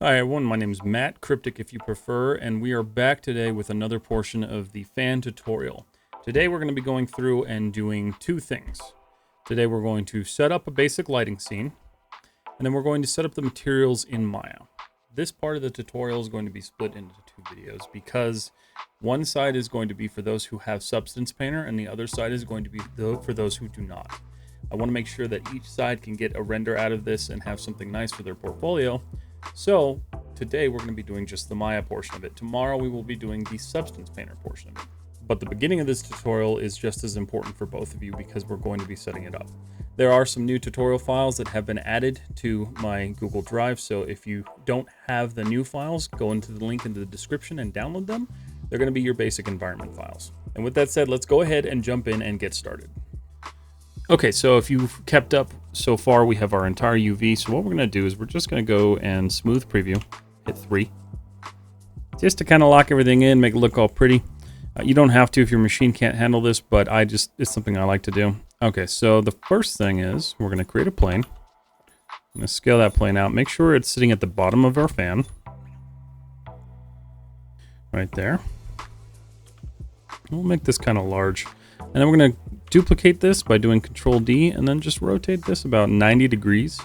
Hi everyone, my name is Matt, Cryptic if you prefer, and we are back today with another portion of the fan tutorial. Today we're going to be going through and doing two things. Today we're going to set up a basic lighting scene, and then we're going to set up the materials in Maya. This part of the tutorial is going to be split into two videos because one side is going to be for those who have Substance Painter and the other side is going to be for those who do not. I want to make sure that each side can get a render out of this and have something nice for their portfolio. So today we're going to be doing just the Maya portion of it. Tomorrow we will be doing the Substance Painter portion of it. But the beginning of this tutorial is just as important for both of you because we're going to be setting it up. There are some new tutorial files that have been added to my Google Drive, so if you don't have the new files, go into the link in the description and download them. They're going to be your basic environment files. And with that said, let's go ahead and jump in and get started. Okay, so if you've kept up so far, we have our entire UV. So what we're going to do is we're just going to go and smooth preview, hit 3. Just to kind of lock everything in, make it look all pretty. You don't have to if your machine can't handle this, but it's something I like to do. Okay, so the first thing is we're going to create a plane. I'm going to scale that plane out. Make sure it's sitting at the bottom of our fan. Right there. We'll make this kind of large. And then we're going to duplicate this by doing Control D and then just rotate this about 90 degrees.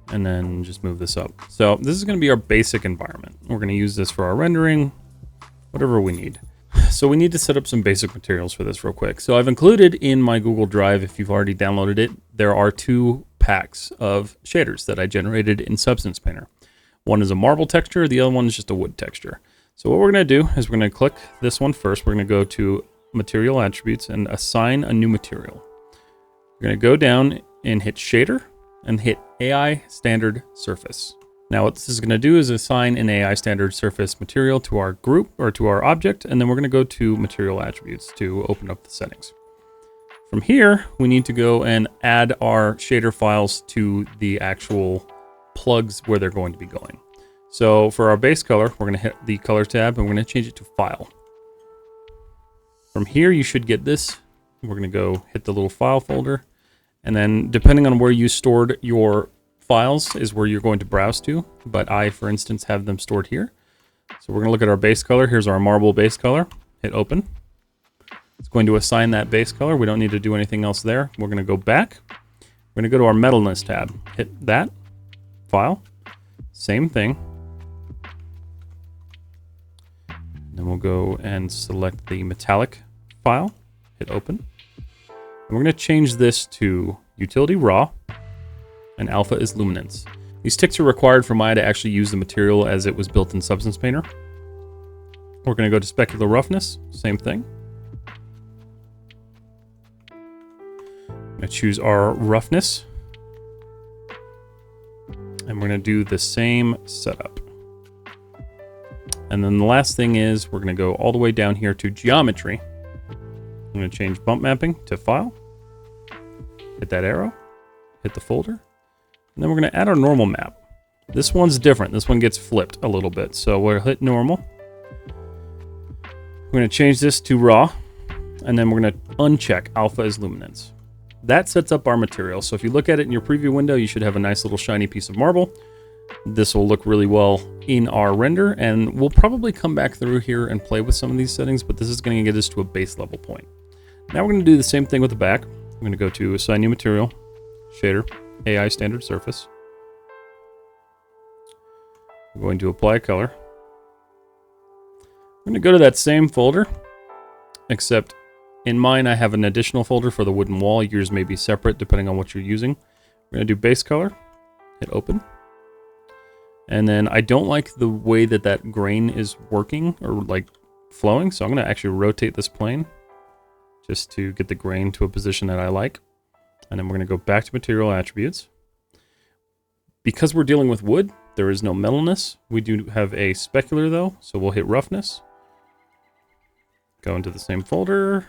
And then just move this up. So this is going to be our basic environment. We're going to use this for our rendering, whatever we need. So we need to set up some basic materials for this real quick. So I've included in my Google Drive, if you've already downloaded it, there are 2 packs of shaders that I generated in Substance Painter. One is a marble texture, the other one is just a wood texture. So what we're going to do is we're going to click this one first. We're going to go to Material Attributes and assign a new material. We're going to go down and hit Shader and hit AI Standard Surface. Now what this is going to do is assign an AI Standard Surface material to our group or to our object, and then we're going to go to Material Attributes to open up the settings. From here, we need to go and add our shader files to the actual plugs where they're going to be going. So for our base color, we're going to hit the color tab and we're going to change it to file. From here, you should get this. We're going to go hit the little file folder. And then depending on where you stored your files is where you're going to browse to. But I, for instance, have them stored here. So we're going to look at our base color. Here's our marble base color. Hit open. It's going to assign that base color. We don't need to do anything else there. We're going to go back. We're going to go to our metalness tab. Hit that. File. Same thing. Then we'll go and select the metallic file, hit open. And we're going to change this to utility raw and alpha is luminance. These ticks are required for Maya to actually use the material as it was built in Substance Painter. We're going to go to specular roughness, same thing. I'm going to choose our roughness. And we're going to do the same setup. And then the last thing is we're going to go all the way down here to geometry. I'm going to change bump mapping to file. Hit that arrow. Hit the folder. And then we're going to add our normal map. This one's different. This one gets flipped a little bit. So we'll hit normal. We're going to change this to raw. And then we're going to uncheck alpha as luminance. That sets up our material. So if you look at it in your preview window, you should have a nice little shiny piece of marble. This will look really well in our render, and we'll probably come back through here and play with some of these settings, but this is going to get us to a base level point. Now we're going to do the same thing with the back. I'm going to go to Assign New Material, Shader, AI Standard Surface. I'm going to apply color. I'm going to go to that same folder, except in mine I have an additional folder for the wooden wall. Yours may be separate depending on what you're using. We're going to do base color, hit open. And then I don't like the way that that grain is working or like flowing. So I'm going to actually rotate this plane just to get the grain to a position that I like. And then we're going to go back to material attributes. Because we're dealing with wood, there is no metalness. We do have a specular though. So we'll hit roughness. Go into the same folder.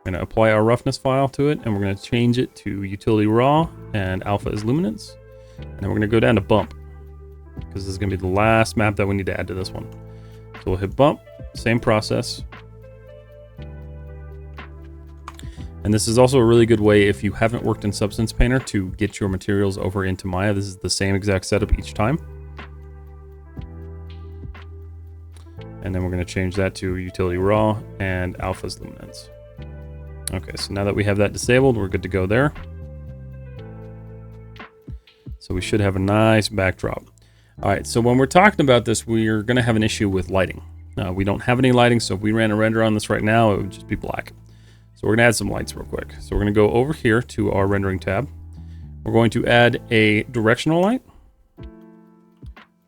We're going to apply our roughness file to it, and we're going to change it to utility raw and alpha is luminance. And then we're going to go down to bump, because this is going to be the last map that we need to add to this one. So we'll hit bump, same process. And this is also a really good way if you haven't worked in Substance Painter to get your materials over into Maya. This is the same exact setup each time. And then we're going to change that to Utility Raw and Alpha's Luminance. Okay, so now that we have that disabled, we're good to go there. So we should have a nice backdrop. All right, so when we're talking about this, we're going to have an issue with lighting. We don't have any lighting, so if we ran a render on this right now, it would just be black. So we're going to add some lights real quick. So we're going to go over here to our rendering tab. We're going to add a directional light.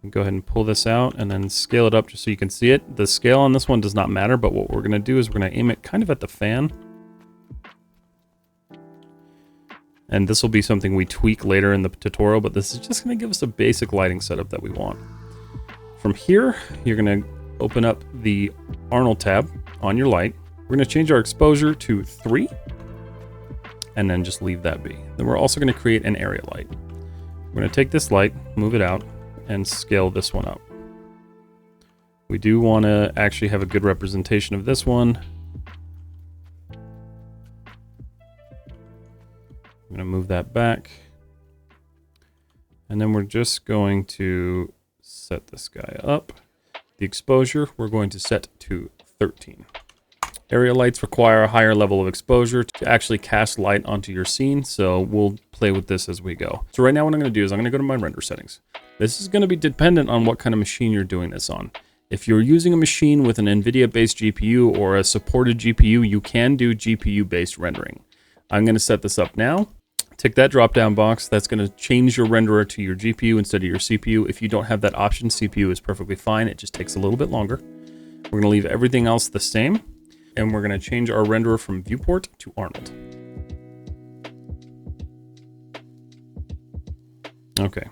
Go ahead and pull this out and then scale it up just so you can see it. The scale on this one does not matter, but what we're going to do is we're going to aim it kind of at the fan. And this will be something we tweak later in the tutorial, but this is just going to give us a basic lighting setup that we want. From here, you're going to open up the Arnold tab on your light. We're going to change our exposure to 3 and then just leave that be. Then we're also going to create an area light. We're going to take this light, move it out, and scale this one up. We do want to actually have a good representation of this one. I'm going to move that back. And then we're just going to set this guy up. The exposure, we're going to set to 13. Area lights require a higher level of exposure to actually cast light onto your scene, so we'll play with this as we go. So right now what I'm going to do is I'm going to go to my render settings. This is going to be dependent on what kind of machine you're doing this on. If you're using a machine with an NVIDIA-based GPU or a supported GPU, you can do GPU-based rendering. I'm going to set this up now. Tick that drop-down box. That's going to change your renderer to your GPU instead of your CPU. If you don't have that option, CPU is perfectly fine. It just takes a little bit longer. We're going to leave everything else the same. And we're going to change our renderer from viewport to Arnold. Okay.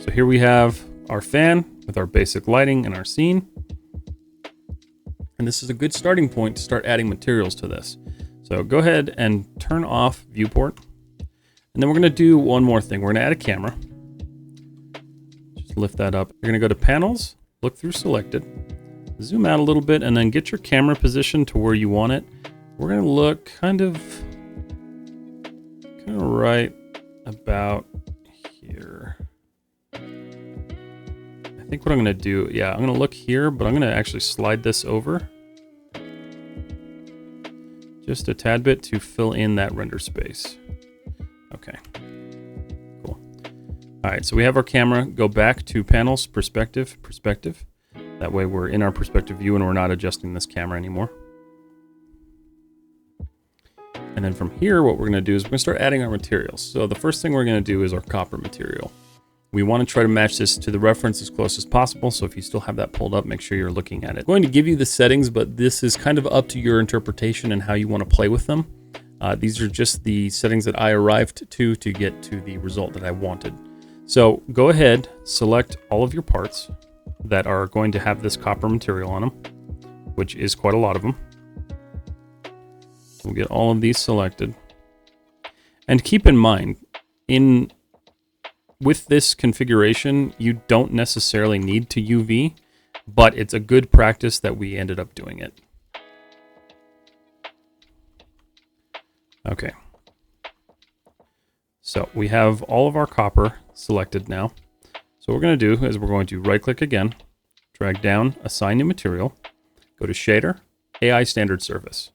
So here we have our fan with our basic lighting and our scene. And this is a good starting point to start adding materials to this. So go ahead and turn off viewport. And then we're going to do one more thing. We're going to add a camera. Just lift that up. You're going to go to panels, look through selected. Zoom out a little bit and then get your camera position to where you want it. We're going to look kind of right about here. I think what I'm going to do, yeah, I'm going to look here, but I'm going to actually slide this over just a tad bit to fill in that render space. Okay, cool. All right, so we have our camera. Go back to panels, perspective. That way we're in our perspective view and we're not adjusting this camera anymore. And then from here, what we're going to do is we're going to start adding our materials. So the first thing we're going to do is our copper material. We want to try to match this to the reference as close as possible. So if you still have that pulled up, make sure you're looking at it. I'm going to give you the settings, but this is kind of up to your interpretation and how you want to play with them. These are just the settings that I arrived to get to the result that I wanted. So go ahead, select all of your parts that are going to have this copper material on them, which is quite a lot of them. We'll get all of these selected. And keep in mind, with this configuration, you don't necessarily need to UV, but it's a good practice that we ended up doing it. Okay. So we have all of our copper selected now. So what we're going to do is we're going to right click again, drag down, assign new material, go to shader, AI standard surface.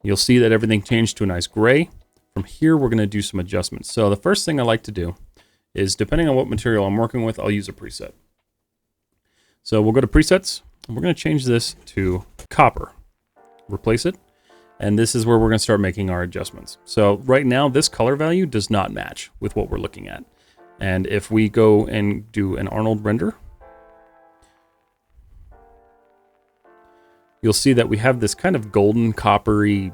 You'll see that everything changed to a nice gray. From here, we're going to do some adjustments. So the first thing I like to do is, depending on what material I'm working with, I'll use a preset. So we'll go to presets, and we're going to change this to copper. Replace it, and this is where we're going to start making our adjustments. So right now, this color value does not match with what we're looking at. And if we go and do an Arnold render, you'll see that we have this kind of golden, coppery,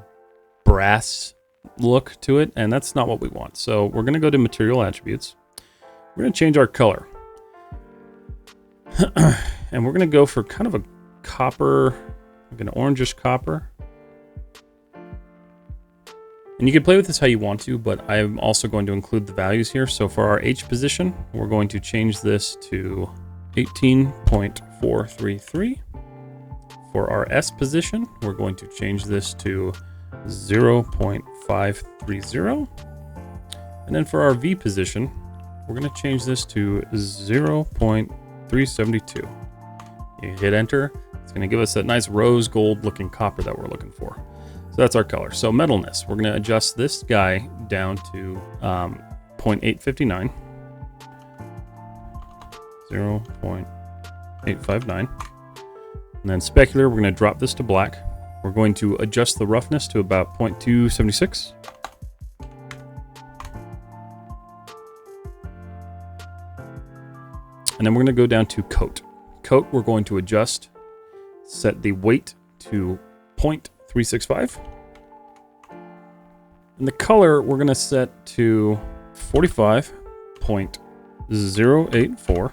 brass look to it, and that's not what we want. So we're going to go to material attributes. We're going to change our color. And we're going to go for kind of a copper, like an orangish copper. And you can play with this how you want to, but I'm also going to include the values here. So for our H position, we're going to change this to 18.433. For our S position, we're going to change this to 0.530. And then for our V position, we're going to change this to 0.372. You hit enter. It's going to give us that nice rose gold looking copper that we're looking for. So that's our color. So metalness, we're going to adjust this guy down to 0.859. 0.859. And then specular, we're going to drop this to black. We're going to adjust the roughness to about 0.276. And then we're going to go down to coat. Coat, we're going to adjust, set the weight to 0.365. And the color, we're going to set to 45.084.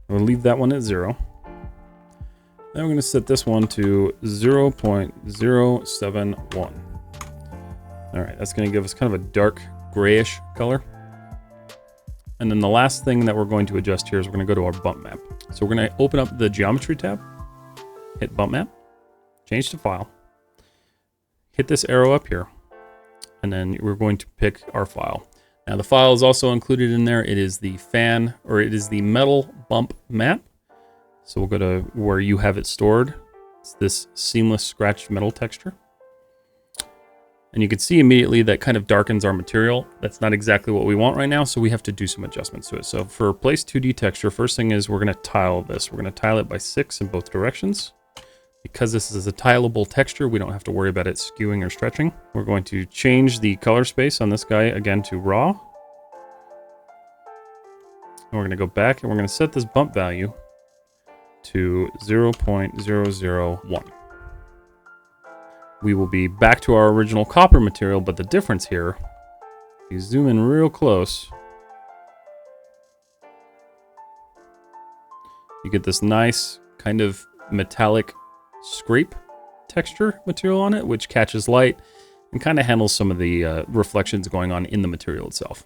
We'll leave that one at 0. Then we're going to set this one to 0.071. All right, that's going to give us kind of a dark grayish color. And then the last thing that we're going to adjust here is we're going to go to our bump map. So we're going to open up the geometry tab, hit bump map, change to file, hit this arrow up here, and then we're going to pick our file. Now the file is also included in there. It is the metal bump map. So we'll go to where you have it stored. It's this seamless scratched metal texture. And you can see immediately that kind of darkens our material. That's not exactly what we want right now, so we have to do some adjustments to it. So for place 2D texture, first thing is we're going to tile this. We're going to tile it by 6 in both directions. Because this is a tileable texture, we don't have to worry about it skewing or stretching. We're going to change the color space on this guy again to raw. And we're going to go back and we're going to set this bump value to 0.001. We will be back to our original copper material, but the difference here, if you zoom in real close, you get this nice kind of metallic scrape texture material on it, which catches light and kind of handles some of the reflections going on in the material itself.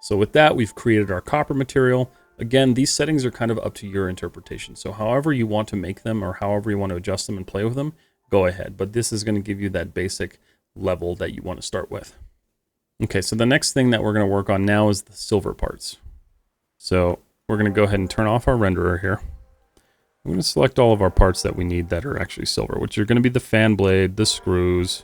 So with that, we've created our copper material. Again, these settings are kind of up to your interpretation. So however you want to make them or however you want to adjust them and play with them, go ahead. But this is going to give you that basic level that you want to start with. Okay, so the next thing that we're going to work on now is the silver parts. So we're going to go ahead and turn off our renderer here. We're going to select all of our parts that we need that are actually silver, which are going to be the fan blade, the screws,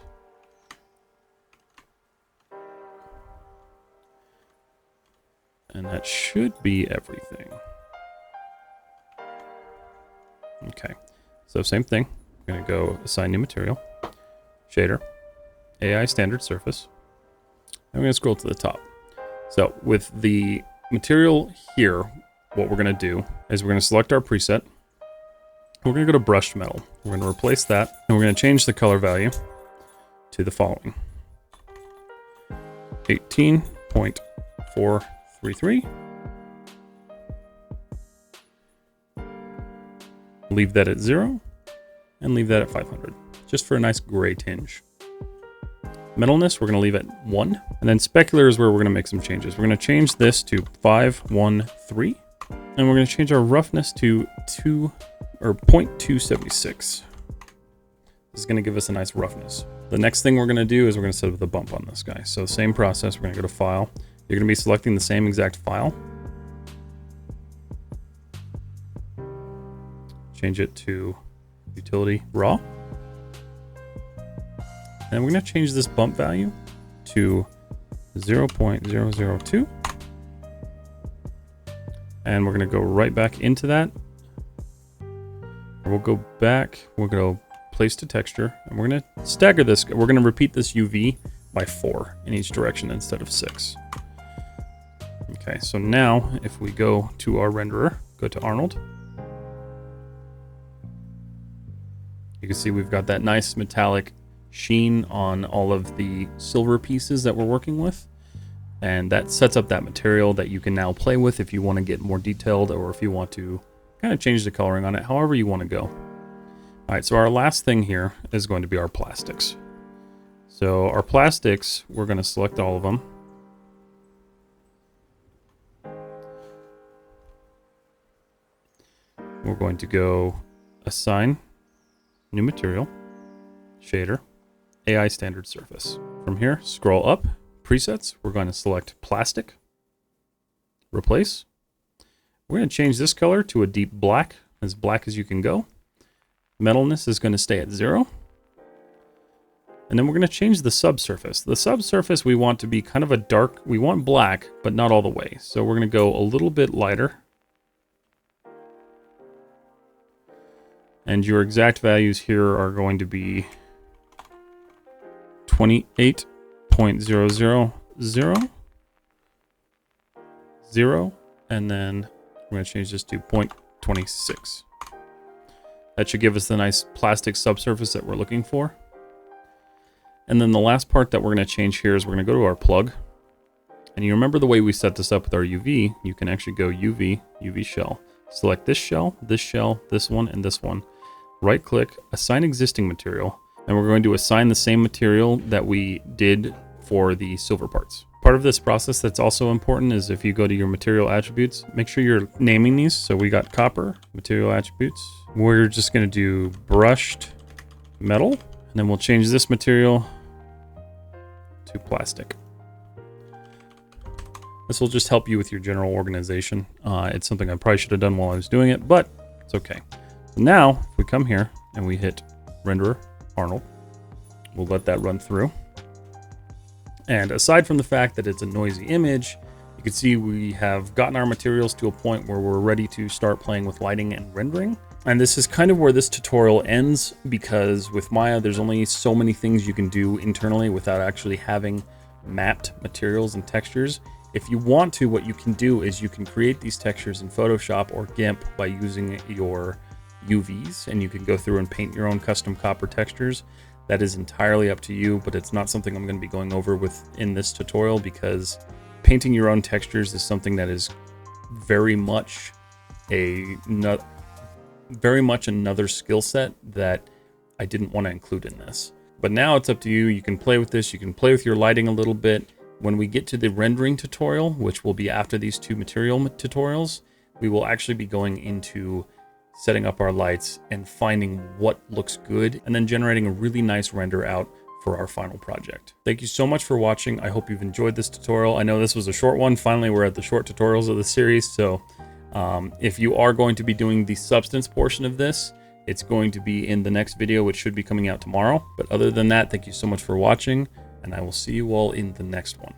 and that should be everything. Okay, so same thing. I'm going to go assign new material, shader, AI standard surface. I'm going to scroll to the top. So with the material here, what we're going to do is we're going to select our preset. We're going to go to brushed metal. We're going to replace that, and we're going to change the color value to the following: 18.433. Leave that at 0, and leave that at 500, just for a nice gray tinge. Metalness, we're going to leave at 1, and then specular is where we're going to make some changes. We're going to change this to 513, and we're going to change our roughness to 0.276. This is going to give us a nice roughness. The next thing we're going to do is we're going to set up the bump on this guy. So same process, we're going to go to File. You're going to be selecting the same exact file. Change it to Utility Raw. And we're going to change this bump value to 0.002. And we're going to go right back into that. We'll go back, we'll go place to texture, and we're going to stagger this. We're going to repeat this UV by 4 in each direction instead of 6. Okay, so now if we go to our renderer, go to Arnold, you can see we've got that nice metallic sheen on all of the silver pieces that we're working with. And that sets up that material that you can now play with if you want to get more detailed or if you want to kind of change the coloring on it, however you want to go. All right, so our last thing here is going to be our plastics. So our plastics, we're going to select all of them. We're going to go assign new material, shader, AI standard surface. From here, scroll up, presets. We're going to select plastic, replace. We're going to change this color to a deep black as you can go. Metalness is going to stay at 0. And then we're going to change the subsurface. The subsurface we want to be kind of a dark, we want black, but not all the way. So we're going to go a little bit lighter. And your exact values here are going to be 28.000, 0, and then we're going to change this to 0.26. That should give us the nice plastic subsurface that we're looking for. And then the last part that we're going to change here is we're going to go to our plug. And you remember the way we set this up with our UV, you can actually go UV, UV shell. Select this shell, this one, and this one. Right click, assign existing material. And we're going to assign the same material that we did for the silver parts. Part of this process that's also important is if you go to your material attributes, make sure you're naming these. So we got copper, material attributes. We're just going to do brushed metal. And then we'll change this material to plastic. This will just help you with your general organization. It's something I probably should have done while I was doing it, but it's okay. So now, if we come here and we hit Renderer Arnold, we'll let that run through. And aside from the fact that it's a noisy image, you can see we have gotten our materials to a point where we're ready to start playing with lighting and rendering. And this is kind of where this tutorial ends, because with Maya, there's only so many things you can do internally without actually having mapped materials and textures. If you want to, what you can do is you can create these textures in Photoshop or GIMP by using your UVs, and you can go through and paint your own custom copper textures. That is entirely up to you, but it's not something I'm going to be going over in this tutorial, because painting your own textures is something that is very much another skill set that I didn't want to include in this. But now it's up to you. You can play with this. You can play with your lighting a little bit. When we get to the rendering tutorial, which will be after these two material tutorials, we will actually be going into setting up our lights and finding what looks good, and then generating a really nice render out for our final project. Thank you so much for watching. I hope you've enjoyed this tutorial. I know this was a short one. Finally, we're at the short tutorials of the series. So if you are going to be doing the substance portion of this, it's going to be in the next video, which should be coming out tomorrow. But other than that, thank you so much for watching, and I will see you all in the next one.